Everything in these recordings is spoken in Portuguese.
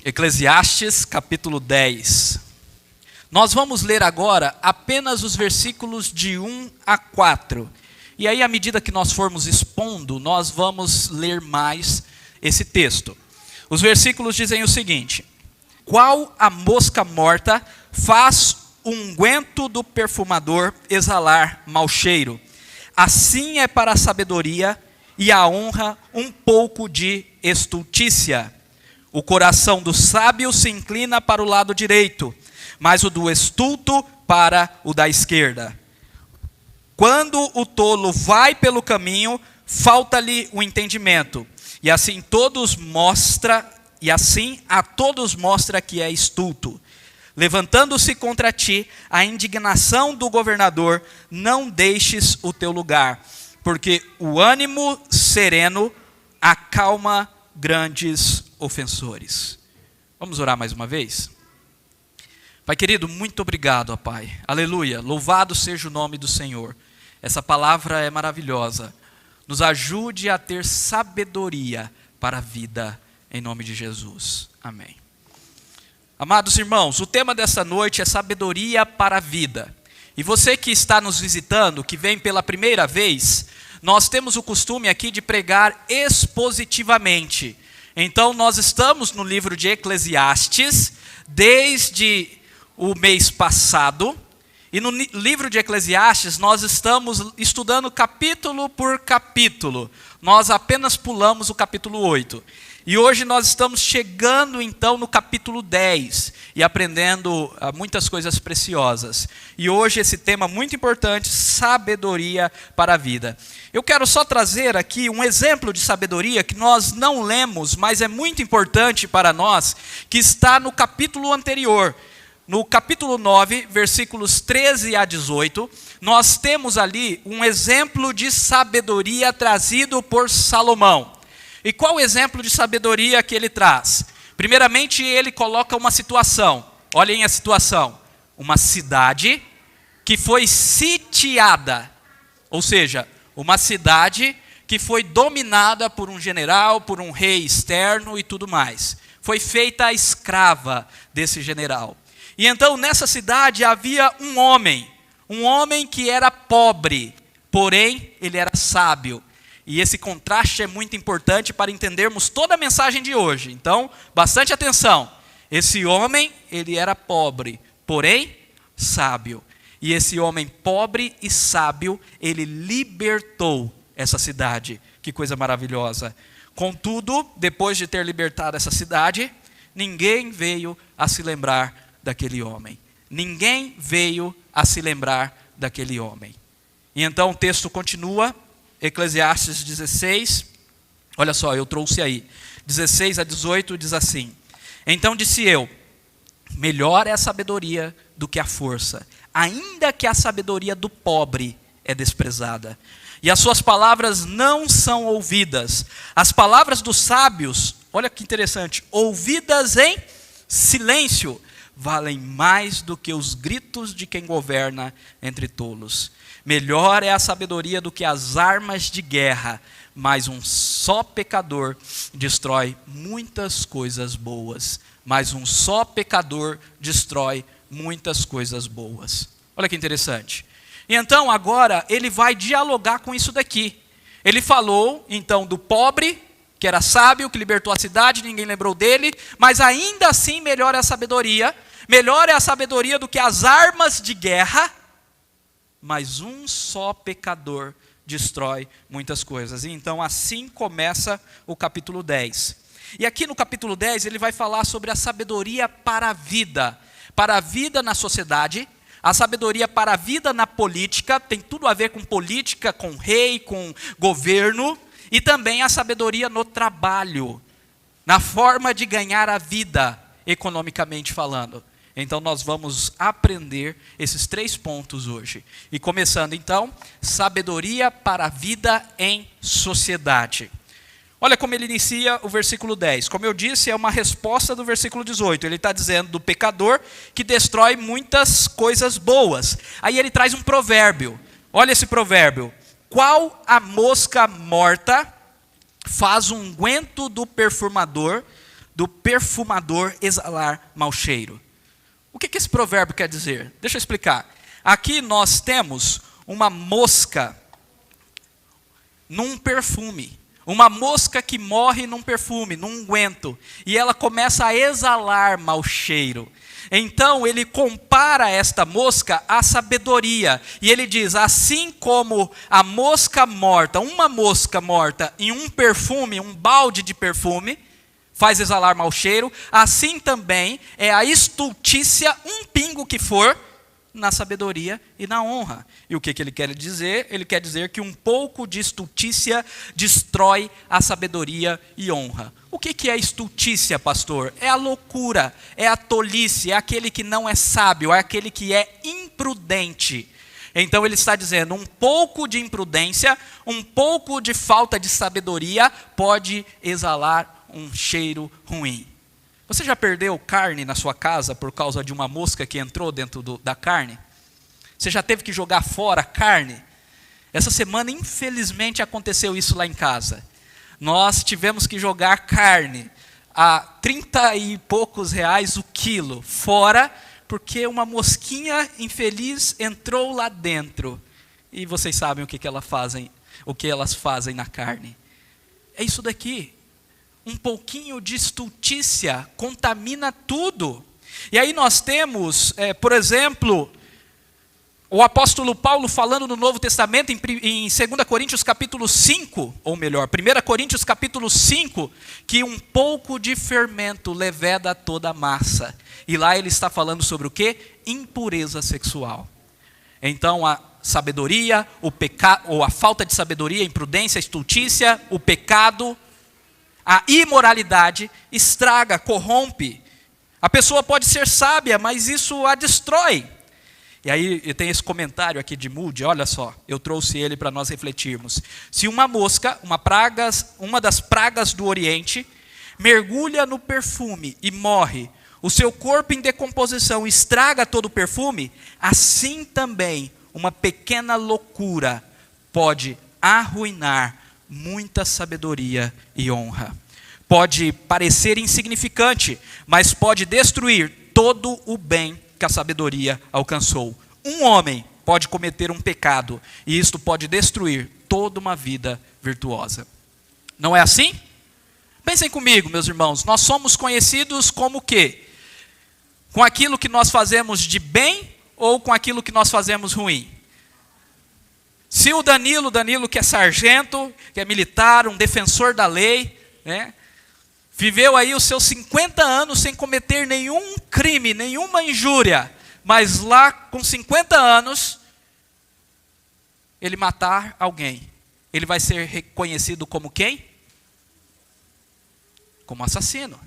Eclesiastes capítulo 10. Nós vamos ler agora apenas os versículos de 1 a 4. E aí, à medida que nós formos expondo, nós vamos ler mais esse texto. Os versículos dizem o seguinte: qual a mosca morta faz o unguento do perfumador exalar mau cheiro? Assim é para a sabedoria e a honra um pouco de estultícia. O coração do sábio se inclina para o lado direito, mas o do estulto para o da esquerda. Quando o tolo vai pelo caminho, falta-lhe o entendimento, e assim a todos mostra que é estulto. Levantando-se contra ti a indignação do governador, não deixes o teu lugar, porque o ânimo sereno acalma grandes ofensores. Vamos orar mais uma vez? Pai querido, muito obrigado, ó Pai. Aleluia, louvado seja o nome do Senhor. Essa palavra é maravilhosa. Nos ajude a ter sabedoria para a vida, em nome de Jesus. Amém. Amados irmãos, o tema dessa noite é sabedoria para a vida. E você que está nos visitando, que vem pela primeira vez, nós temos o costume aqui de pregar expositivamente. Então nós estamos no livro de Eclesiastes desde o mês passado. E no livro de Eclesiastes nós estamos estudando capítulo por capítulo. Nós apenas pulamos o capítulo 8. E hoje nós estamos chegando então no capítulo 10 e aprendendo muitas coisas preciosas. E hoje esse tema muito importante, sabedoria para a vida. Eu quero só trazer aqui um exemplo de sabedoria que nós não lemos, mas é muito importante para nós, que está no capítulo anterior. No capítulo 9, versículos 13 a 18, nós temos ali um exemplo de sabedoria trazido por Salomão. E qual o exemplo de sabedoria que ele traz? Primeiramente, ele coloca uma situação. Olhem a situação. Uma cidade que foi sitiada. Ou seja, uma cidade que foi dominada por um general, por um rei externo e tudo mais. Foi feita a escrava desse general. E então nessa cidade havia um homem que era pobre, porém ele era sábio. E esse contraste é muito importante para entendermos toda a mensagem de hoje. Então, bastante atenção. Esse homem, ele era pobre, porém sábio. E esse homem pobre e sábio, ele libertou essa cidade. Que coisa maravilhosa. Contudo, depois de ter libertado essa cidade, ninguém veio a se lembrar daquele homem. Ninguém veio a se lembrar daquele homem. E então o texto continua. Eclesiastes 16, olha só, eu trouxe aí, 16 a 18 diz assim: então disse eu, melhor é a sabedoria do que a força, ainda que a sabedoria do pobre é desprezada, e as suas palavras não são ouvidas, as palavras dos sábios, olha que interessante, ouvidas em silêncio, valem mais do que os gritos de quem governa entre tolos. Melhor é a sabedoria do que as armas de guerra, mas um só pecador destrói muitas coisas boas. Mas um só pecador destrói muitas coisas boas. Olha que interessante. E então agora ele vai dialogar com isso daqui. Ele falou então do pobre, que era sábio, que libertou a cidade, ninguém lembrou dele, mas ainda assim melhor é a sabedoria. Melhor é a sabedoria do que as armas de guerra, mas um só pecador destrói muitas coisas. E então assim começa o capítulo 10. E aqui no capítulo 10 ele vai falar sobre a sabedoria para a vida na sociedade, a sabedoria para a vida na política, tem tudo a ver com política, com rei, com governo, e também a sabedoria no trabalho, na forma de ganhar a vida, economicamente falando. Então nós vamos aprender esses 3 pontos hoje. E começando então, sabedoria para a vida em sociedade. Olha como ele inicia o versículo 10. Como eu disse, é uma resposta do versículo 18. Ele está dizendo do pecador que destrói muitas coisas boas. Aí ele traz um provérbio. Olha esse provérbio. Qual a mosca morta faz um unguento do perfumador do perfumador exalar mau cheiro. O que esse provérbio quer dizer? Deixa eu explicar. Aqui nós temos uma mosca num perfume. Uma mosca que morre num perfume, num unguento. E ela começa a exalar mau cheiro. Então ele compara esta mosca à sabedoria. E ele diz, assim como a mosca morta, uma mosca morta em um perfume, um balde de perfume, faz exalar mau cheiro, assim também é a estultícia, um pingo que for, na sabedoria e na honra. E o que ele quer dizer? Ele quer dizer que um pouco de estultícia destrói a sabedoria e honra. O que é estultícia, pastor? É a loucura, é a tolice, é aquele que não é sábio, é aquele que é imprudente. Então ele está dizendo, um pouco de imprudência, um pouco de falta de sabedoria pode exalar um cheiro ruim. Você já perdeu carne na sua casa por causa de uma mosca que entrou dentro da carne? Você já teve que jogar fora a carne? Essa semana, infelizmente, aconteceu isso lá em casa. Nós tivemos que jogar carne a 30 e poucos reais o quilo fora, porque uma mosquinha infeliz entrou lá dentro. E vocês sabem o que elas fazem na carne. É isso daqui. Um pouquinho de estultícia contamina tudo. E aí nós temos, por exemplo, o apóstolo Paulo falando no Novo Testamento em 2 Coríntios capítulo 5, ou melhor, 1 Coríntios capítulo 5, que um pouco de fermento leveda toda a massa. E lá ele está falando sobre o quê? Impureza sexual. Então a sabedoria, o pecado, ou a falta de sabedoria, a imprudência, a estultícia, o pecado, a imoralidade estraga, corrompe. A pessoa pode ser sábia, mas isso a destrói. E aí tem esse comentário aqui de Moody, olha só, eu trouxe ele para nós refletirmos. Se uma mosca, uma das pragas do Oriente, mergulha no perfume e morre, o seu corpo em decomposição estraga todo o perfume, assim também uma pequena loucura pode arruinar muita sabedoria e honra. Pode parecer insignificante, mas pode destruir todo o bem que a sabedoria alcançou. Um homem pode cometer um pecado, e isto pode destruir toda uma vida virtuosa. Não é assim? Pensem comigo, meus irmãos, nós somos conhecidos como o quê? Com aquilo que nós fazemos de bem ou com aquilo que nós fazemos ruim? Se o Danilo que é sargento, que é militar, um defensor da lei, né, viveu aí os seus 50 anos sem cometer nenhum crime, nenhuma injúria, mas lá com 50 anos, ele matar alguém, ele vai ser reconhecido como quem? Como assassino.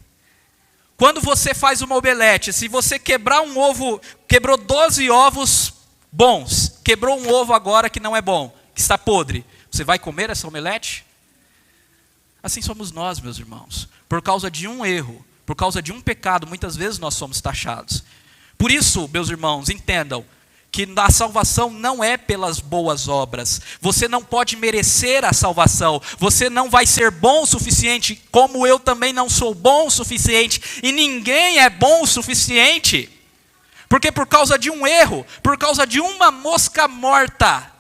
Quando você faz uma omelete, se você quebrar um ovo, quebrou 12 ovos bons, quebrou um ovo agora que não é bom, que está podre, você vai comer essa omelete? Assim somos nós, meus irmãos. Por causa de um erro, por causa de um pecado, muitas vezes nós somos taxados. Por isso, meus irmãos, entendam que a salvação não é pelas boas obras. Você não pode merecer a salvação. Você não vai ser bom o suficiente, como eu também não sou bom o suficiente. E ninguém é bom o suficiente. Porque por causa de um erro, por causa de uma mosca morta,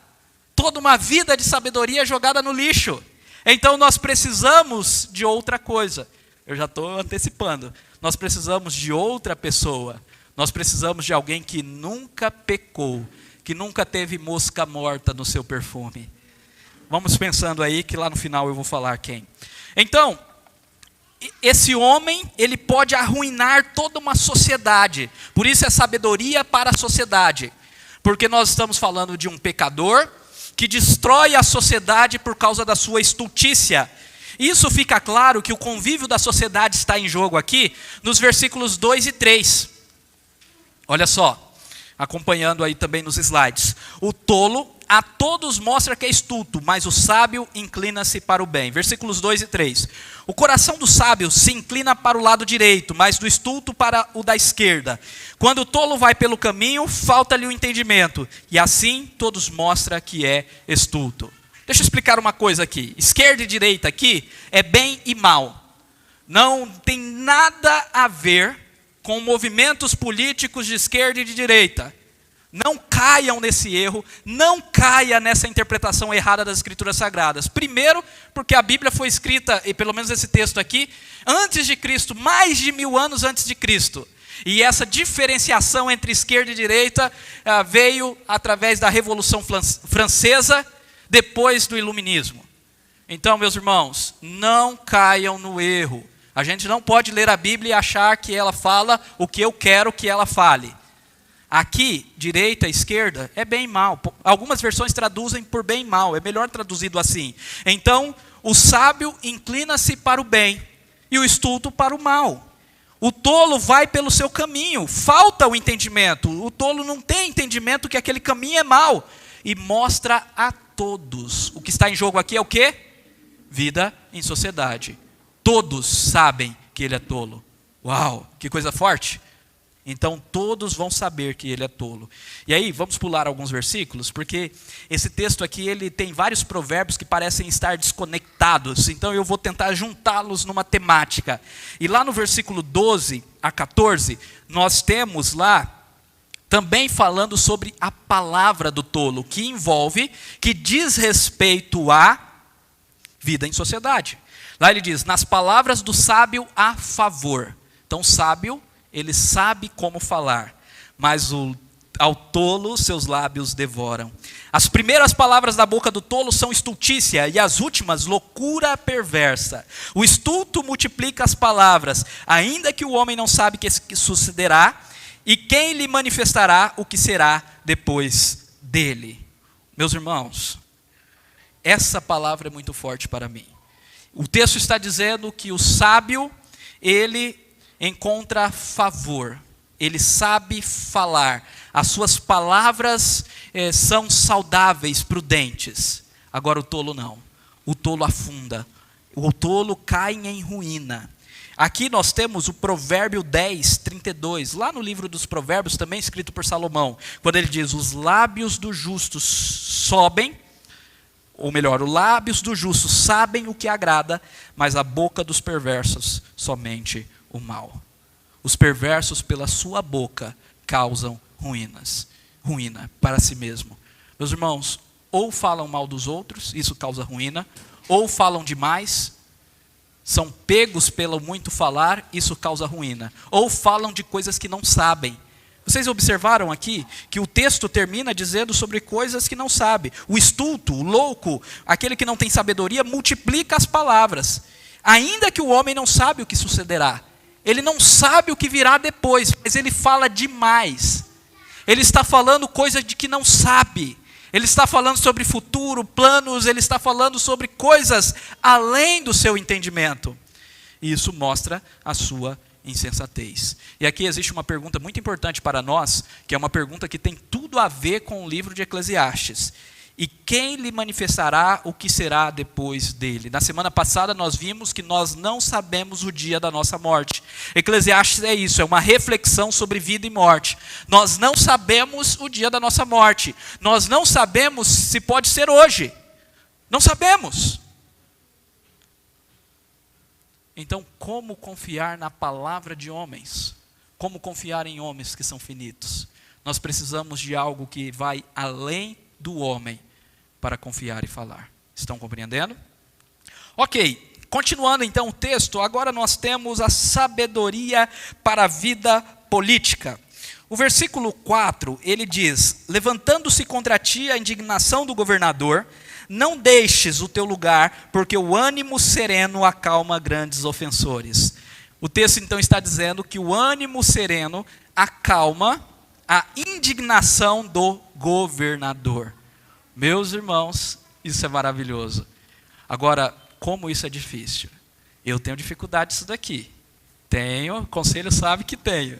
toda uma vida de sabedoria é jogada no lixo. Então nós precisamos de outra coisa. Eu já estou antecipando. Nós precisamos de outra pessoa. Nós precisamos de alguém que nunca pecou, que nunca teve mosca morta no seu perfume. Vamos pensando aí que lá no final eu vou falar quem. Então, esse homem, ele pode arruinar toda uma sociedade. Por isso é sabedoria para a sociedade. Porque nós estamos falando de um pecador que destrói a sociedade por causa da sua estultícia. Isso fica claro que o convívio da sociedade está em jogo aqui, nos versículos 2 e 3. Olha só, acompanhando aí também nos slides. O tolo a todos mostra que é estulto, mas o sábio inclina-se para o bem. Versículos 2 e 3. O coração do sábio se inclina para o lado direito, mas do estulto para o da esquerda. Quando o tolo vai pelo caminho, falta-lhe o entendimento. E assim todos mostram que é estulto. Deixa eu explicar uma coisa aqui. Esquerda e direita aqui é bem e mal. não tem nada a ver com movimentos políticos de esquerda e de direita. Não caiam nesse erro, não caia nessa interpretação errada das Escrituras Sagradas. Primeiro, porque a Bíblia foi escrita, e pelo menos esse texto aqui, antes de Cristo, mais de 1000 anos antes de Cristo. E essa diferenciação entre esquerda e direita veio através da Revolução Francesa, depois do Iluminismo. Então, meus irmãos, não caiam no erro. A gente não pode ler a Bíblia e achar que ela fala o que eu quero que ela fale. Aqui, direita e esquerda, é bem e mal. Algumas versões traduzem por bem e mal, é melhor traduzido assim. Então, o sábio inclina-se para o bem e o estulto para o mal. O tolo vai pelo seu caminho, falta o entendimento. O tolo não tem entendimento que aquele caminho é mau. E mostra a todos. O que está em jogo aqui é o quê? Vida em sociedade. Todos sabem que ele é tolo. Uau, que coisa forte. Então todos vão saber que ele é tolo. E aí, vamos pular alguns versículos, porque esse texto aqui ele tem vários provérbios que parecem estar desconectados. Então eu vou tentar juntá-los numa temática. E lá no versículo 12 a 14, nós temos lá também falando sobre a palavra do tolo, que diz respeito à vida em sociedade. Lá ele diz, nas palavras do sábio há favor. Então sábio, ele sabe como falar, mas ao tolo seus lábios devoram. As primeiras palavras da boca do tolo são estultícia, e as últimas, loucura perversa. O estulto multiplica as palavras, ainda que o homem não sabe o que sucederá, e quem lhe manifestará o que será depois dele. Meus irmãos, essa palavra é muito forte para mim. O texto está dizendo que o sábio, ele encontra favor, ele sabe falar, as suas palavras são saudáveis, prudentes. Agora o tolo não, o tolo afunda, o tolo cai em ruína. Aqui nós temos o provérbio 10, 32, lá no livro dos provérbios, também escrito por Salomão, quando ele diz, os lábios do justo sobem, ou melhor, os lábios do justo sabem o que agrada, mas a boca dos perversos somente o mal. Os perversos pela sua boca causam ruína para si mesmo. Meus irmãos, ou falam mal dos outros, isso causa ruína, ou falam demais, são pegos pelo muito falar, isso causa ruína, ou falam de coisas que não sabem. Vocês observaram aqui que o texto termina dizendo sobre coisas que não sabe. O estulto, o louco, aquele que não tem sabedoria, multiplica as palavras. Ainda que o homem não sabe o que sucederá. Ele não sabe o que virá depois, mas ele fala demais. Ele está falando coisa de que não sabe. Ele está falando sobre futuro, planos, ele está falando sobre coisas além do seu entendimento. E isso mostra a sua insensatez. E aqui existe uma pergunta muito importante para nós, que é uma pergunta que tem tudo a ver com o livro de Eclesiastes. E quem lhe manifestará o que será depois dele? Na semana passada nós vimos que nós não sabemos o dia da nossa morte. Eclesiastes é isso, é uma reflexão sobre vida e morte. Nós não sabemos o dia da nossa morte. Nós não sabemos se pode ser hoje. Não sabemos. Então, como confiar na palavra de homens? Como confiar em homens que são finitos? Nós precisamos de algo que vai além do homem para confiar e falar. Estão compreendendo? Ok, continuando então o texto, agora nós temos a sabedoria para a vida política. O versículo 4, ele diz, levantando-se contra ti a indignação do governador, não deixes o teu lugar, porque o ânimo sereno acalma grandes ofensores. O texto então está dizendo que o ânimo sereno acalma a indignação do governador. Meus irmãos, isso é maravilhoso. Agora, como isso é difícil? Eu tenho dificuldade disso daqui. Tenho, o conselho sabe que tenho.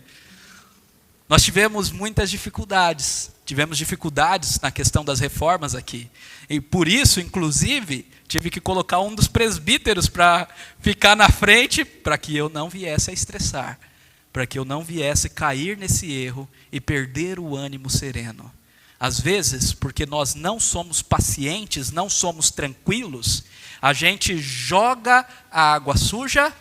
Nós tivemos muitas dificuldades. Tivemos dificuldades na questão das reformas aqui. E por isso, inclusive, tive que colocar um dos presbíteros para ficar na frente, para que eu não viesse a estressar, para que eu não viesse cair nesse erro e perder o ânimo sereno. Às vezes, porque nós não somos pacientes, não somos tranquilos, a gente joga a água suja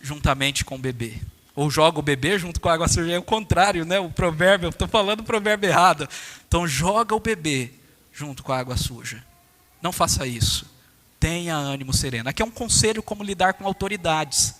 juntamente com o bebê. Ou joga o bebê junto com a água suja. É o contrário, né? O provérbio, eu estou falando o provérbio errado. Então joga o bebê junto com a água suja. Não faça isso. Tenha ânimo sereno. Aqui é um conselho como lidar com autoridades.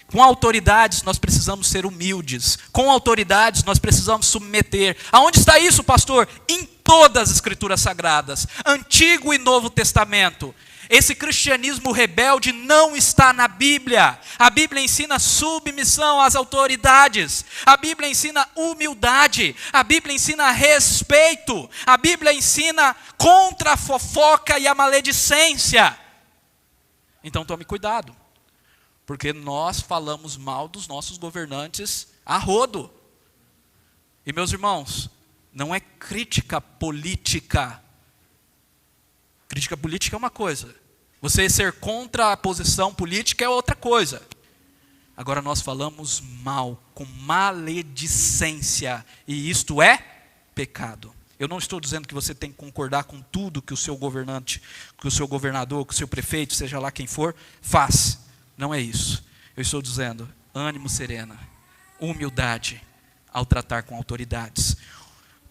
Com autoridades nós precisamos ser humildes. Com autoridades nós precisamos submeter. Aonde está isso, pastor? Em todas as escrituras sagradas. Antigo e Novo Testamento. Esse cristianismo rebelde não está na Bíblia. A Bíblia ensina submissão às autoridades. A Bíblia ensina humildade. A Bíblia ensina respeito. A Bíblia ensina contra a fofoca e a maledicência. Então tome cuidado, porque nós falamos mal dos nossos governantes a rodo. E meus irmãos, não é crítica política. Crítica política é uma coisa. Você ser contra a posição política é outra coisa. Agora nós falamos mal, com maledicência. E isto é pecado. Eu não estou dizendo que você tem que concordar com tudo que o seu governante, que o seu governador, que o seu prefeito, seja lá quem for, faz. Não é isso. Eu estou dizendo ânimo sereno, humildade ao tratar com autoridades.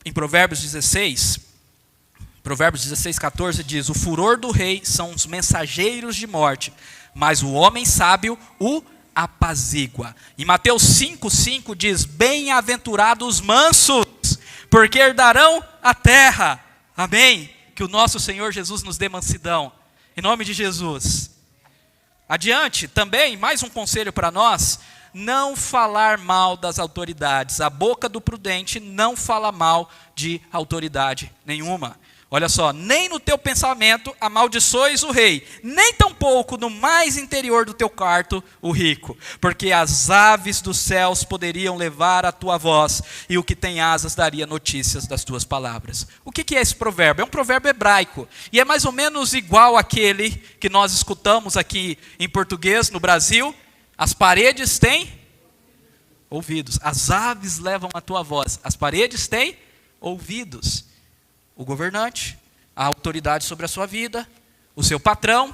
Em Provérbios 16:14 diz: o furor do rei são os mensageiros de morte, mas o homem sábio o apazigua. Em Mateus 5:5 diz: bem-aventurados os mansos, porque herdarão a terra. Amém? Que o nosso Senhor Jesus nos dê mansidão. Em nome de Jesus. Adiante, também, mais um conselho para nós: não falar mal das autoridades. A boca do prudente não fala mal de autoridade nenhuma. Olha só, nem no teu pensamento amaldiçoes o rei, nem tampouco no mais interior do teu quarto o rico, porque as aves dos céus poderiam levar a tua voz, e o que tem asas daria notícias das tuas palavras. O que é esse provérbio? É um provérbio hebraico, e é mais ou menos igual àquele que nós escutamos aqui em português no Brasil: as paredes têm ouvidos, as aves levam a tua voz, as paredes têm ouvidos. O governante, a autoridade sobre a sua vida, o seu patrão,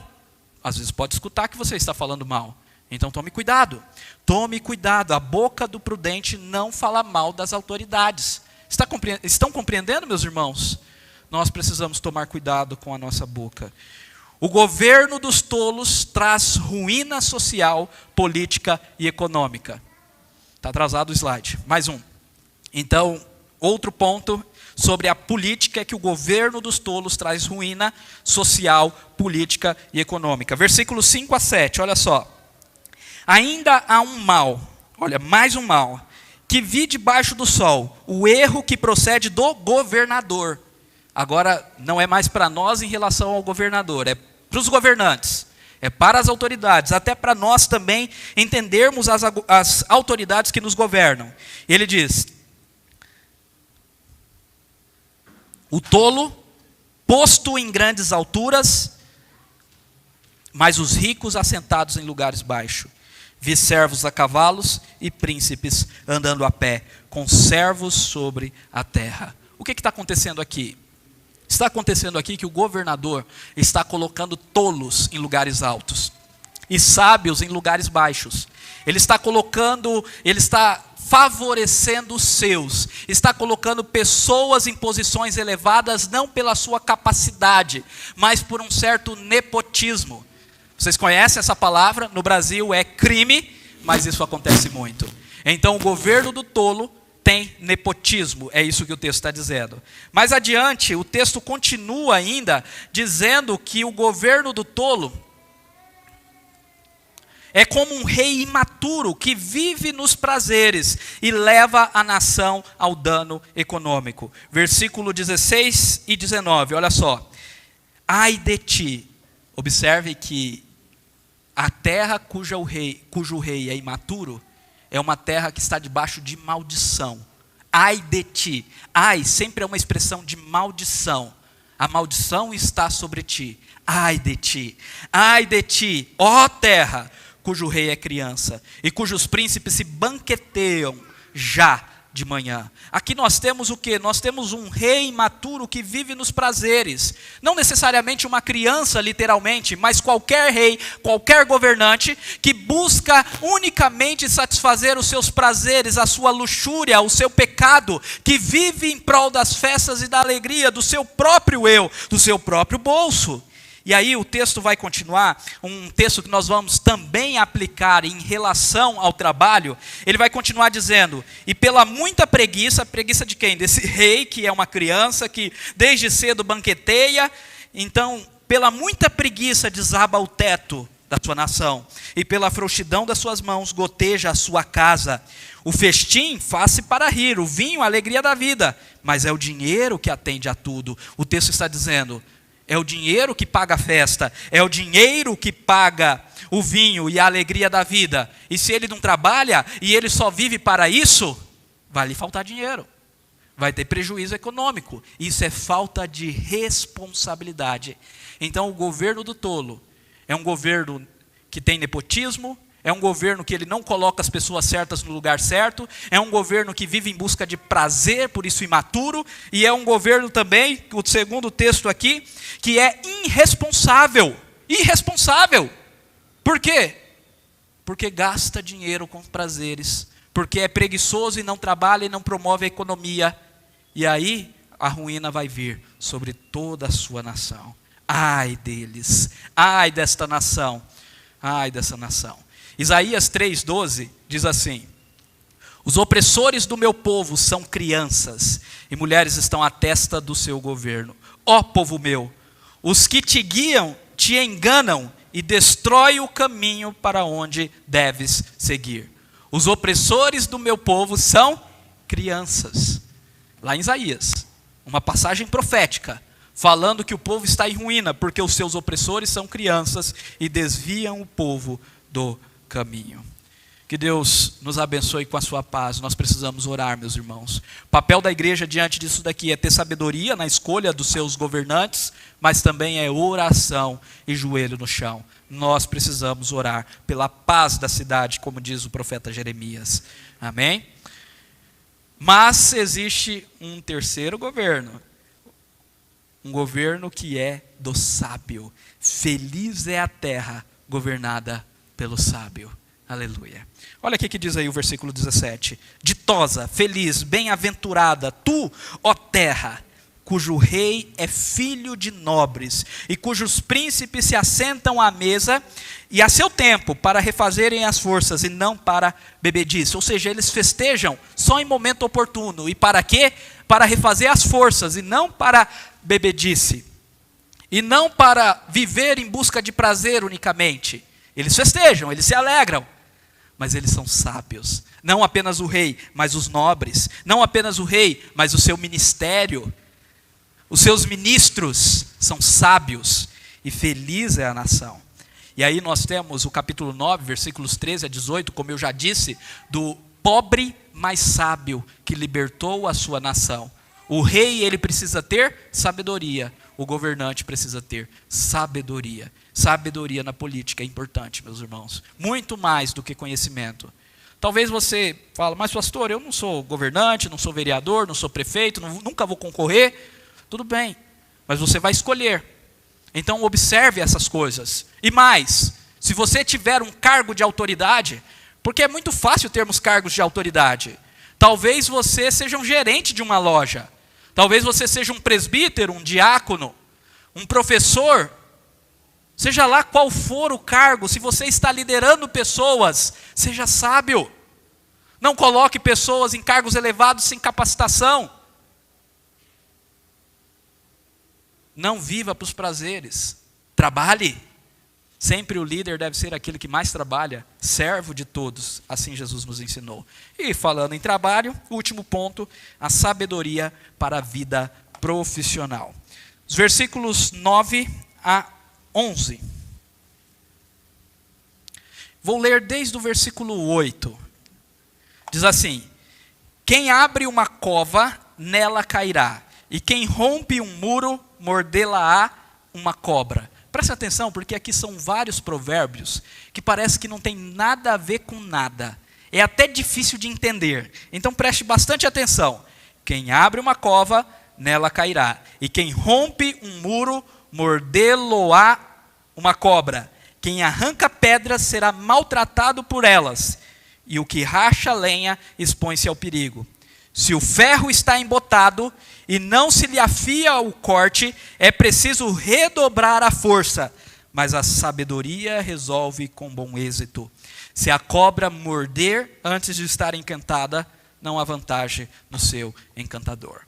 às vezes pode escutar que você está falando mal. Então tome cuidado. Tome cuidado. A boca do prudente não fala mal das autoridades. Estão compreendendo, meus irmãos? Nós precisamos tomar cuidado com a nossa boca. O governo dos tolos traz ruína social, política e econômica. Está atrasado o slide. Mais um. Então, outro ponto sobre a política é que o governo dos tolos traz ruína social, política e econômica. Versículos 5-7, olha só. Ainda há um mal, olha, mais um mal, que vi debaixo do sol, o erro que procede do governador. Agora, não é mais para nós em relação ao governador, é para os governantes, é para as autoridades, até para nós também entendermos as autoridades que nos governam. Ele diz: o tolo, posto em grandes alturas, mas os ricos assentados em lugares baixos. Vi servos a cavalos e príncipes andando a pé, com servos sobre a terra. O que está acontecendo aqui? Está acontecendo aqui que o governador está colocando tolos em lugares altos e sábios em lugares baixos. Ele está favorecendo os seus, está colocando pessoas em posições elevadas não pela sua capacidade, mas por um certo nepotismo. Vocês conhecem essa palavra? No Brasil é crime, mas isso acontece muito. Então o governo do tolo tem nepotismo, é isso que o texto está dizendo. Mais adiante, o texto continua ainda dizendo que o governo do tolo é como um rei imaturo que vive nos prazeres e leva a nação ao dano econômico. Versículo 16 e 19, olha só. Ai de ti, observe que a terra cujo rei é imaturo, é uma terra que está debaixo de maldição. Ai de ti. Ai sempre é uma expressão de maldição. A maldição está sobre ti. Ai de ti, ó terra, cujo rei é criança, e cujos príncipes se banqueteiam já de manhã. Aqui nós temos o quê? Nós temos um rei imaturo que vive nos prazeres. Não necessariamente uma criança, literalmente, mas qualquer rei, qualquer governante que busca unicamente satisfazer os seus prazeres, a sua luxúria, o seu pecado, que vive em prol das festas e da alegria do seu próprio eu, do seu próprio bolso. E aí o texto vai continuar, um texto que nós vamos também aplicar em relação ao trabalho. Ele vai continuar dizendo: e pela muita preguiça, preguiça de quem? Desse rei que é uma criança, que desde cedo banqueteia. Então, pela muita preguiça desaba o teto da sua nação, e pela frouxidão das suas mãos goteja a sua casa. O festim faz-se para rir, o vinho a alegria da vida, mas é o dinheiro que atende a tudo. O texto está dizendo: é o dinheiro que paga a festa, é o dinheiro que paga o vinho e a alegria da vida. E se ele não trabalha e ele só vive para isso, vai lhe faltar dinheiro, vai ter prejuízo econômico. Isso é falta de responsabilidade. Então o governo do tolo é um governo que tem nepotismo, é um governo que ele não coloca as pessoas certas no lugar certo, é um governo que vive em busca de prazer, por isso imaturo, e é um governo também, o segundo texto aqui, que é irresponsável. Irresponsável. Por quê? Porque gasta dinheiro com prazeres, porque é preguiçoso e não trabalha e não promove a economia, e aí a ruína vai vir sobre toda a sua nação. Ai deles, ai desta nação, ai dessa nação. Isaías 3,12 diz assim: os opressores do meu povo são crianças, e mulheres estão à testa do seu governo. Ó povo meu, os que te guiam te enganam e destrói o caminho para onde deves seguir. Os opressores do meu povo são crianças. Lá em Isaías, uma passagem profética, falando que o povo está em ruína, porque os seus opressores são crianças e desviam o povo do caminho. Que Deus nos abençoe com a sua paz. Nós precisamos orar, meus irmãos. O papel da igreja diante disso daqui é ter sabedoria na escolha dos seus governantes, mas também é oração e joelho no chão. Nós precisamos orar pela paz da cidade, como diz o profeta Jeremias. Amém? Mas existe um terceiro governo. Um governo que é do sábio. Feliz é a terra governada pelo sábio. Aleluia. Olha aqui que diz aí o versículo 17. Ditosa, feliz, bem-aventurada, tu, ó terra, cujo rei é filho de nobres, e cujos príncipes se assentam à mesa, e a seu tempo, para refazerem as forças, e não para bebedice. Ou seja, eles festejam só em momento oportuno. E para quê? Para refazer as forças, e não para bebedice. E não para viver em busca de prazer unicamente. Eles festejam, eles se alegram, mas eles são sábios. Não apenas o rei, mas os nobres. Não apenas o rei, mas o seu ministério. Os seus ministros são sábios, e feliz é a nação. E aí nós temos o capítulo 9, versículos 13 a 18, como eu já disse, do pobre mais sábio que libertou a sua nação. O rei, ele precisa ter sabedoria. O governante precisa ter sabedoria. Sabedoria na política é importante, meus irmãos. Muito mais do que conhecimento. Talvez você fale: mas pastor, eu não sou governante, não sou vereador, não sou prefeito, nunca vou concorrer. Tudo bem, mas você vai escolher. Então observe essas coisas. E mais, se você tiver um cargo de autoridade, porque é muito fácil termos cargos de autoridade. Talvez você seja um gerente de uma loja. Talvez você seja um presbítero, um diácono, um professor. Seja lá qual for o cargo, se você está liderando pessoas, seja sábio. Não coloque pessoas em cargos elevados sem capacitação. Não viva para os prazeres. Trabalhe. Sempre o líder deve ser aquele que mais trabalha, servo de todos. Assim Jesus nos ensinou. E falando em trabalho, último ponto, a sabedoria para a vida profissional. Os versículos 9 a 11. Vou ler desde o versículo 8. Diz assim: quem abre uma cova, nela cairá, e quem rompe um muro, mordê-la-á uma cobra. Preste atenção, porque aqui são vários provérbios que parece que não tem nada a ver com nada. É até difícil de entender. Então preste bastante atenção. Quem abre uma cova, nela cairá. E quem rompe um muro, mordê-lo-á uma cobra. Quem arranca pedras será maltratado por elas. E o que racha lenha expõe-se ao perigo. Se o ferro está embotado e não se lhe afia o corte, é preciso redobrar a força. Mas a sabedoria resolve com bom êxito. Se a cobra morder antes de estar encantada, não há vantagem no seu encantador.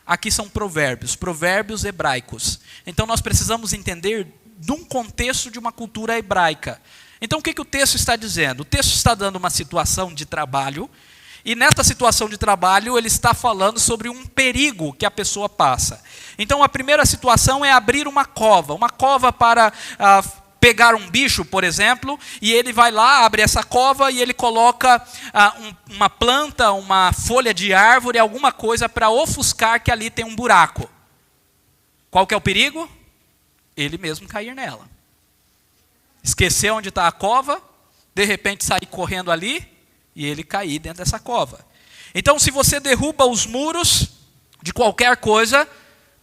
Aqui são provérbios hebraicos. Então nós precisamos entender de um contexto de uma cultura hebraica. Então o que o texto está dizendo? O texto está dando uma situação de trabalho, e nessa situação de trabalho ele está falando sobre um perigo que a pessoa passa. Então a primeira situação é abrir uma cova para pegar um bicho, por exemplo, e ele vai lá, abre essa cova e ele coloca uma planta, uma folha de árvore, alguma coisa para ofuscar que ali tem um buraco. Qual que é o perigo? Ele mesmo cair nela. Esquecer onde está a cova, de repente sair correndo ali e ele cair dentro dessa cova. Então, se você derruba os muros de qualquer coisa,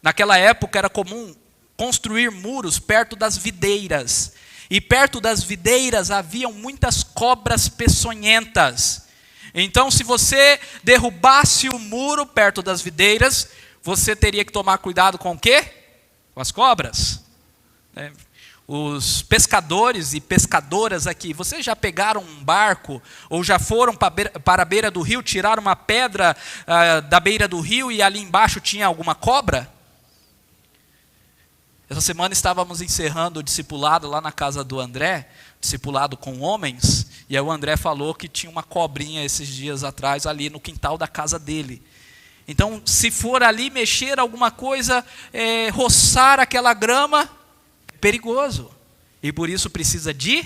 naquela época era comum construir muros perto das videiras. E perto das videiras haviam muitas cobras peçonhentas. Então, se você derrubasse o muro perto das videiras, você teria que tomar cuidado com o quê? Com as cobras. Os pescadores e pescadoras aqui, vocês já pegaram um barco ou já foram para a beira do rio, tiraram uma pedra da beira do rio e ali embaixo tinha alguma cobra? Essa semana estávamos encerrando o discipulado lá na casa do André, discipulado com homens, e aí o André falou que tinha uma cobrinha esses dias atrás ali no quintal da casa dele. Então, se for ali mexer alguma coisa, roçar aquela grama, perigoso, e por isso precisa de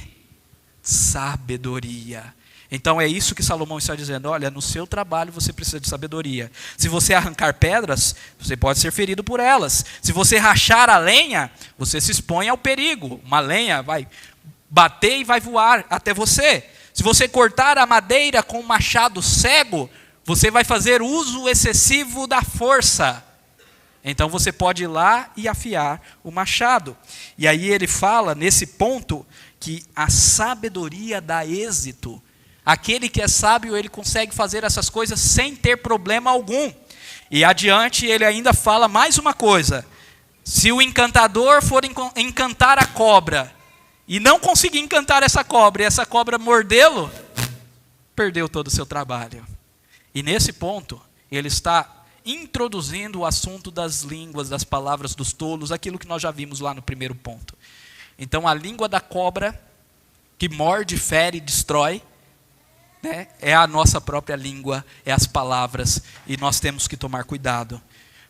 sabedoria. Então é isso que Salomão está dizendo, olha, no seu trabalho você precisa de sabedoria. Se você arrancar pedras, você pode ser ferido por elas. Se você rachar a lenha, você se expõe ao perigo. Uma lenha vai bater e vai voar até você. Se você cortar a madeira com um machado cego, você vai fazer uso excessivo da força. Então você pode ir lá e afiar o machado. E aí ele fala nesse ponto que a sabedoria dá êxito. Aquele que é sábio, ele consegue fazer essas coisas sem ter problema algum. E adiante ele ainda fala mais uma coisa. Se o encantador for encantar a cobra e não conseguir encantar essa cobra e essa cobra mordê-lo, perdeu todo o seu trabalho. E nesse ponto ele está introduzindo o assunto das línguas, das palavras dos tolos, aquilo que nós já vimos lá no primeiro ponto. Então a língua da cobra, que morde, fere e destrói, é a nossa própria língua, é as palavras, e nós temos que tomar cuidado,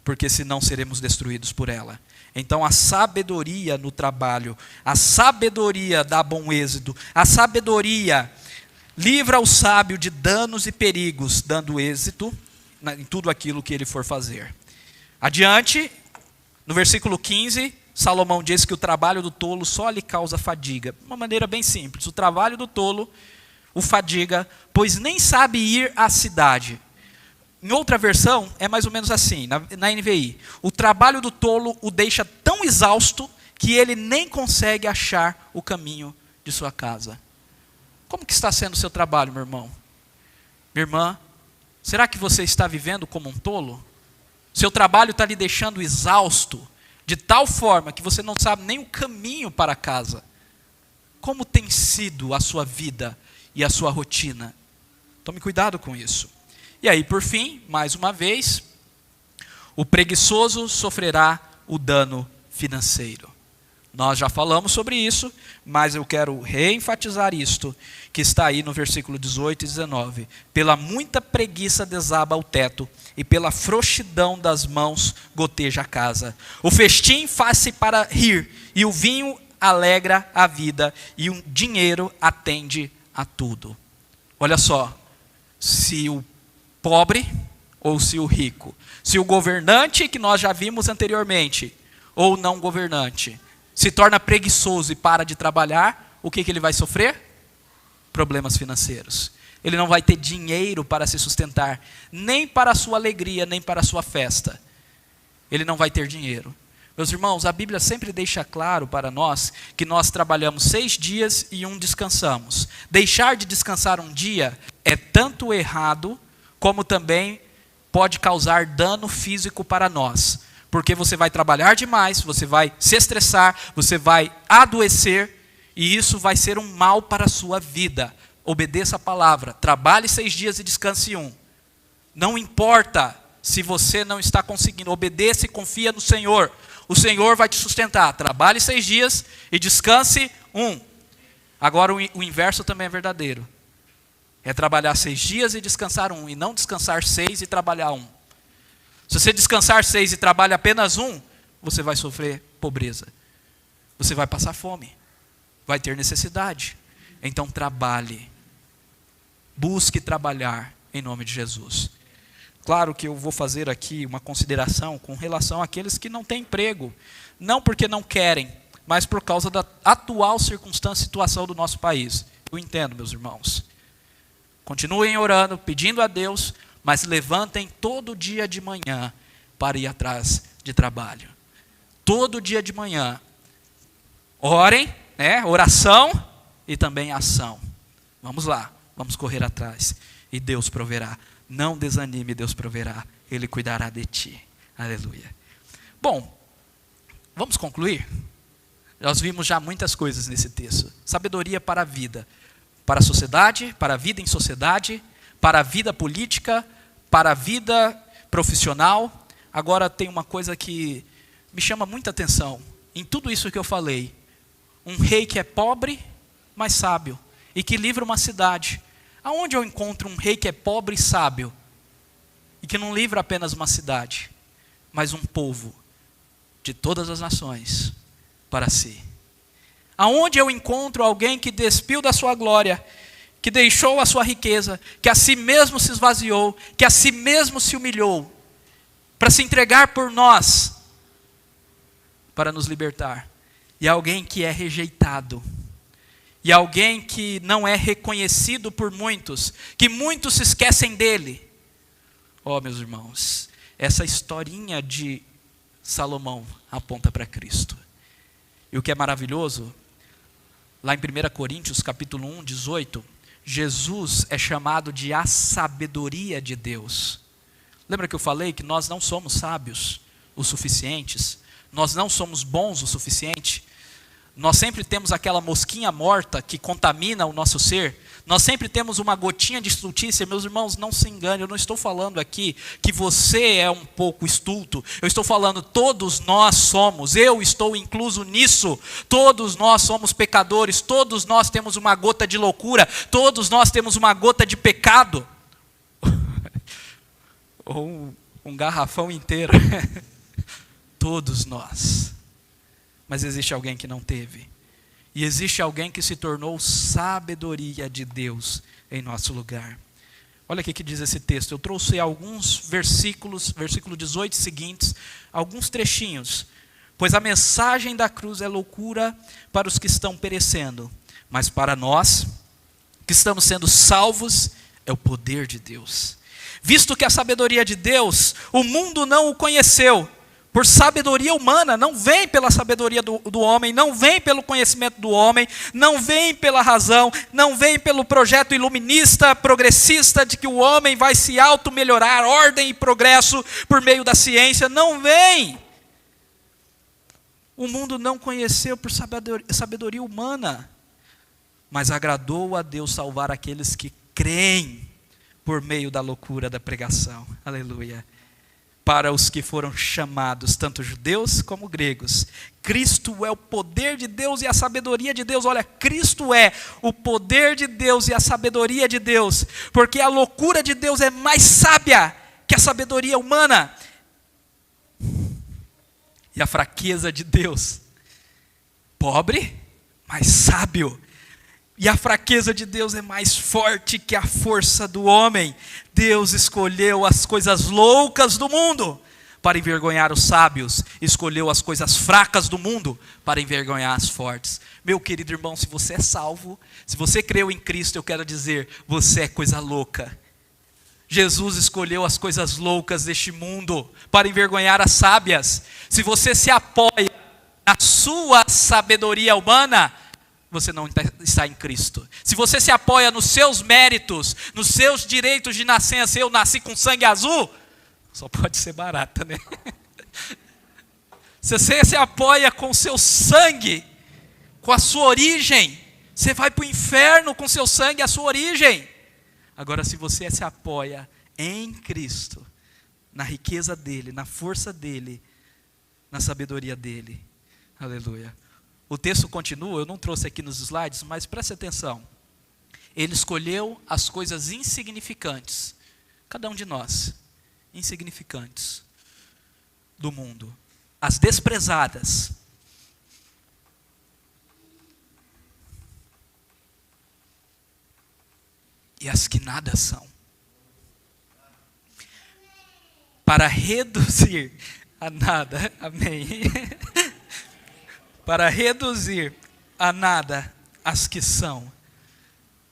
porque senão seremos destruídos por ela. Então a sabedoria no trabalho, a sabedoria dá bom êxito, a sabedoria livra o sábio de danos e perigos, dando êxito em tudo aquilo que ele for fazer. Adiante, no versículo 15, Salomão diz que o trabalho do tolo só lhe causa fadiga. De uma maneira bem simples, o trabalho do tolo o fadiga, pois nem sabe ir à cidade. Em outra versão, é mais ou menos assim, na NVI. O trabalho do tolo o deixa tão exausto que ele nem consegue achar o caminho de sua casa. Como que está sendo o seu trabalho, meu irmão? Minha irmã, será que você está vivendo como um tolo? Seu trabalho está lhe deixando exausto, de tal forma que você não sabe nem o caminho para casa. Como tem sido a sua vida e a sua rotina? Tome cuidado com isso. E aí, por fim, mais uma vez, o preguiçoso sofrerá o dano financeiro. Nós já falamos sobre isso, mas eu quero reenfatizar isto, que está aí no versículo 18 e 19. Pela muita preguiça desaba o teto, e pela frouxidão das mãos goteja a casa. O festim faz-se para rir, e o vinho alegra a vida, e o dinheiro atende a tudo. Olha só, se o pobre ou se o rico, se o governante, que nós já vimos anteriormente, ou não governante, se torna preguiçoso e para de trabalhar, o que ele vai sofrer? Problemas financeiros. Ele não vai ter dinheiro para se sustentar, nem para a sua alegria, nem para a sua festa. Ele não vai ter dinheiro. Meus irmãos, a Bíblia sempre deixa claro para nós que nós trabalhamos 6 dias e 1 descansamos. Deixar de descansar um dia é tanto errado, como também pode causar dano físico para nós. Porque você vai trabalhar demais, você vai se estressar, você vai adoecer, e isso vai ser um mal para a sua vida. Obedeça a palavra, trabalhe 6 dias e descanse 1. Não importa se você não está conseguindo, obedeça e confia no Senhor. O Senhor vai te sustentar, trabalhe 6 dias e descanse 1. Agora o inverso também é verdadeiro. É trabalhar 6 dias e descansar 1, e não descansar 6 e trabalhar 1. Se você descansar 6 e trabalha apenas 1, você vai sofrer pobreza. Você vai passar fome, vai ter necessidade. Então trabalhe. Busque trabalhar em nome de Jesus. Claro que eu vou fazer aqui uma consideração com relação àqueles que não têm emprego. Não porque não querem, mas por causa da atual circunstância e situação do nosso país. Eu entendo, meus irmãos. Continuem orando, pedindo a Deus, mas levantem todo dia de manhã para ir atrás de trabalho. Todo dia de manhã. Orem, oração e também ação. Vamos lá. Vamos correr atrás e Deus proverá. Não desanime, Deus proverá. Ele cuidará de ti. Aleluia. Bom, vamos concluir? Nós vimos já muitas coisas nesse texto. Sabedoria para a vida. Para a sociedade, para a vida em sociedade, para a vida política, para a vida profissional. Agora tem uma coisa que me chama muita atenção. Em tudo isso que eu falei. Um rei que é pobre, mas sábio. E que livra uma cidade. Aonde eu encontro um rei que é pobre e sábio? E que não livra apenas uma cidade, mas um povo de todas as nações para si. Aonde eu encontro alguém que despiu da sua glória, que deixou a sua riqueza, que a si mesmo se esvaziou, que a si mesmo se humilhou, para se entregar por nós, para nos libertar. E alguém que é rejeitado. E alguém que não é reconhecido por muitos, que muitos se esquecem dele. Meus irmãos, essa historinha de Salomão aponta para Cristo. E o que é maravilhoso, lá em 1 Coríntios capítulo 1, 18, Jesus é chamado de a sabedoria de Deus. Lembra que eu falei que nós não somos sábios o suficientes? Nós não somos bons o suficiente? Nós sempre temos aquela mosquinha morta que contamina o nosso ser. Nós sempre temos uma gotinha de estultícia. Meus irmãos, não se engane, eu não estou falando aqui que você é um pouco estulto. Eu estou falando, todos nós somos, eu estou incluso nisso. Todos nós somos pecadores, todos nós temos uma gota de loucura, todos nós temos uma gota de pecado. Ou um garrafão inteiro. Todos nós. Mas existe alguém que não teve. E existe alguém que se tornou sabedoria de Deus em nosso lugar. Olha o que diz esse texto. Eu trouxe alguns versículos, versículo 18 seguintes, alguns trechinhos. Pois a mensagem da cruz é loucura para os que estão perecendo, mas para nós, que estamos sendo salvos, é o poder de Deus. Visto que a sabedoria de Deus, o mundo não o conheceu, por sabedoria humana, não vem pela sabedoria do homem, não vem pelo conhecimento do homem, não vem pela razão, não vem pelo projeto iluminista, progressista, de que o homem vai se auto-melhorar, ordem e progresso por meio da ciência, não vem. O mundo não conheceu por sabedoria humana, mas agradou a Deus salvar aqueles que creem por meio da loucura da pregação. Aleluia. Para os que foram chamados, tanto judeus como gregos. Cristo é o poder de Deus e a sabedoria de Deus. Olha, Cristo é o poder de Deus e a sabedoria de Deus. Porque a loucura de Deus é mais sábia que a sabedoria humana. E a fraqueza de Deus, pobre, mas sábio. E a fraqueza de Deus é mais forte que a força do homem. Deus escolheu as coisas loucas do mundo para envergonhar os sábios, escolheu as coisas fracas do mundo para envergonhar as fortes. Meu querido irmão, se você é salvo, se você creu em Cristo, eu quero dizer, você é coisa louca. Jesus escolheu as coisas loucas deste mundo para envergonhar as sábias. Se você se apoia na sua sabedoria humana, você não está em Cristo. Se você se apoia nos seus méritos, nos seus direitos de nascença, eu nasci com sangue azul, só pode ser barata, né? Se você se apoia com o seu sangue, com a sua origem, você vai para o inferno com seu sangue e a sua origem. Agora, se você se apoia em Cristo, na riqueza dele, na força dele, na sabedoria dele, aleluia. O texto continua, eu não trouxe aqui nos slides, mas preste atenção. Ele escolheu as coisas insignificantes, cada um de nós, insignificantes do mundo, as desprezadas, e as que nada são, para reduzir a nada, amém, para reduzir a nada as que são,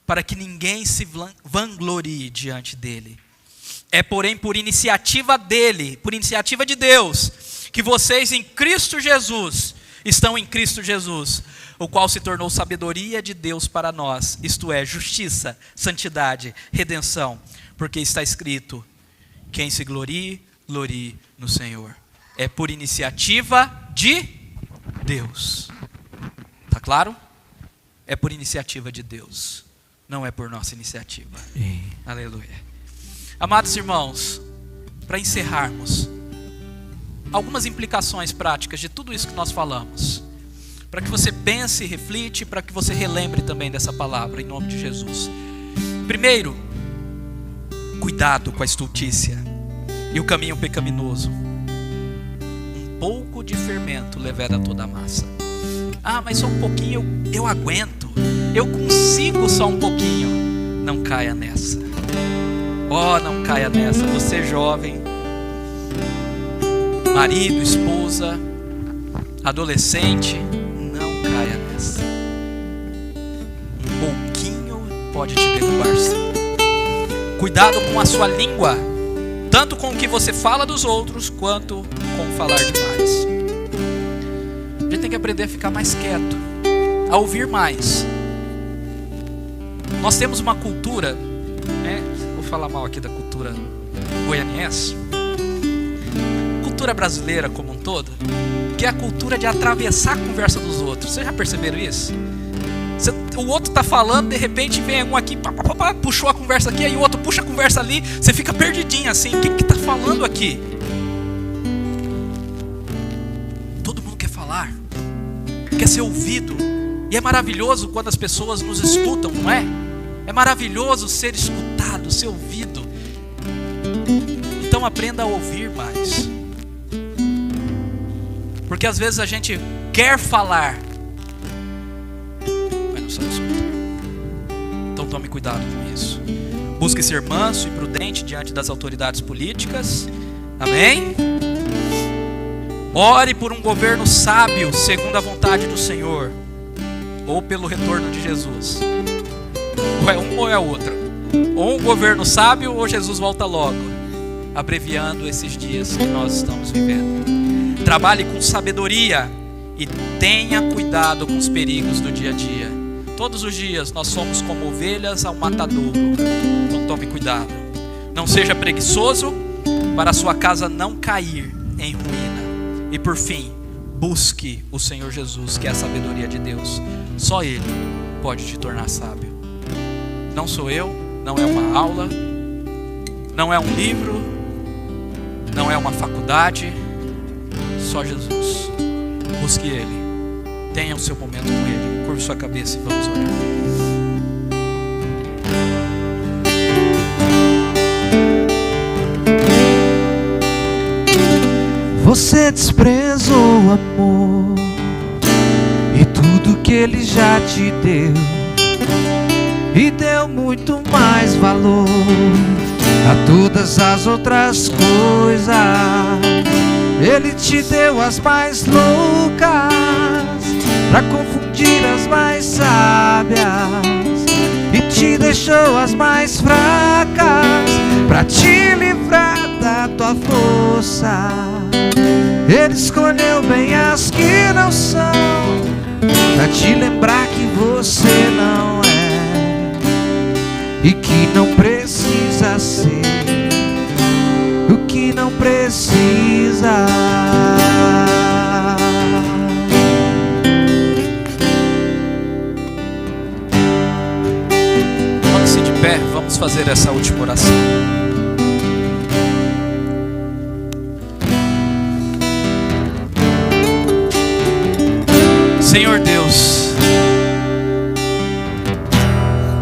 para que ninguém se vanglorie diante dele. É porém por iniciativa dele, por iniciativa de Deus, que vocês em Cristo Jesus, estão em Cristo Jesus, o qual se tornou sabedoria de Deus para nós, isto é, justiça, santidade, redenção, porque está escrito, quem se glorie, glorie no Senhor. É por iniciativa de Deus. Está claro? É por iniciativa de Deus, não é por nossa iniciativa. Aleluia. Amados irmãos, para encerrarmos, algumas implicações práticas de tudo isso que nós falamos, para que você pense, reflite, para que você relembre também dessa palavra, em nome de Jesus. Primeiro, cuidado com a estultícia e o caminho pecaminoso. Um pouco de fermento leveda toda a massa. Ah, mas só um pouquinho eu aguento, eu consigo só um pouquinho. Não caia nessa. Oh, não caia nessa. Você jovem, marido, esposa, adolescente, não caia nessa. Um pouquinho pode te derrubar, sim. Cuidado com a sua língua, tanto com o que você fala dos outros, quanto com falar demais. A gente tem que aprender a ficar mais quieto, a ouvir mais. Nós temos uma cultura, né? Vou falar mal aqui da cultura goianiense, cultura brasileira como um todo, que é a cultura de atravessar a conversa dos outros. Vocês já perceberam isso? O outro está falando, de repente vem um aqui, puxou a conversa aqui, aí o outro puxa a conversa ali, você fica perdidinho assim, o que está falando aqui? Todo mundo quer falar, quer ser ouvido, e é maravilhoso quando as pessoas nos escutam, não é? É maravilhoso ser escutado, ser ouvido. Então aprenda a ouvir mais, porque às vezes a gente quer falar, mas não sabe escutar. Então tome cuidado com isso. Busque ser manso e prudente diante das autoridades políticas. Amém? Ore por um governo sábio, segundo a vontade do Senhor, ou pelo retorno de Jesus. Ou é um ou é outro. Ou um governo sábio, ou Jesus volta logo, abreviando esses dias que nós estamos vivendo. Trabalhe com sabedoria e tenha cuidado com os perigos do dia a dia. Todos os dias nós somos como ovelhas ao matadouro. Então tome cuidado. Não seja preguiçoso, para a sua casa não cair em ruína. E por fim, busque o Senhor Jesus, que é a sabedoria de Deus. Só Ele pode te tornar sábio. Não sou eu, não é uma aula, não é um livro, não é uma faculdade. Só Jesus. Busque Ele. Tenha o seu momento com Ele. Curve sua cabeça e vamos orar. Você desprezou o amor e tudo que Ele já te deu, e deu muito mais valor a todas as outras coisas. Ele te deu as mais loucas pra confundir as mais sábias, e te deixou as mais fracas pra te livrar da tua força. Ele escolheu bem as que não são, pra te lembrar que você não é, e que não precisa ser o que não precisa. Coloque-se de pé, vamos fazer essa última oração. Senhor Deus,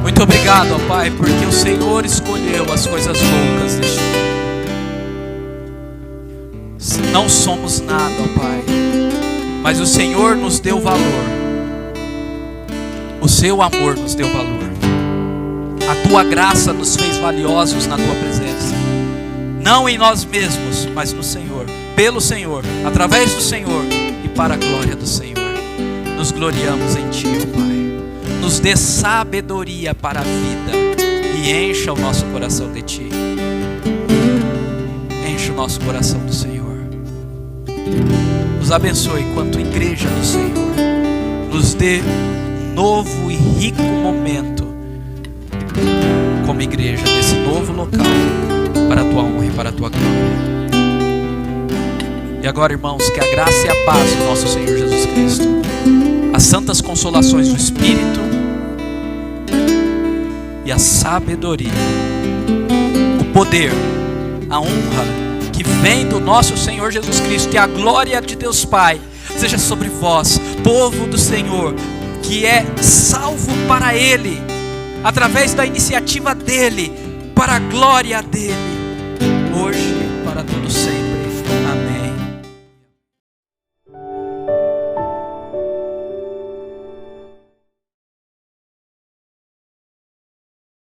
muito obrigado, ó Pai, porque o Senhor escolheu as coisas loucas deste mundo. Não somos nada, ó Pai, mas o Senhor nos deu valor. O seu amor nos deu valor. A tua graça nos fez valiosos na tua presença. Não em nós mesmos, mas no Senhor, pelo Senhor, através do Senhor e para a glória do Senhor. Nos gloriamos em Ti, ó Pai. Nos dê sabedoria para a vida e encha o nosso coração de Ti. Enche o nosso coração do Senhor. Nos abençoe enquanto igreja do Senhor. Nos dê um novo e rico momento como igreja nesse novo local, para a Tua honra e para a Tua glória. E agora, irmãos, que a graça e a paz do nosso Senhor Jesus Cristo, as santas consolações do Espírito e a sabedoria, o poder, a honra que vem do nosso Senhor Jesus Cristo, e a glória de Deus Pai seja sobre vós, povo do Senhor, que é salvo para Ele, através da iniciativa dEle, para a glória dEle, hoje e para todo sempre.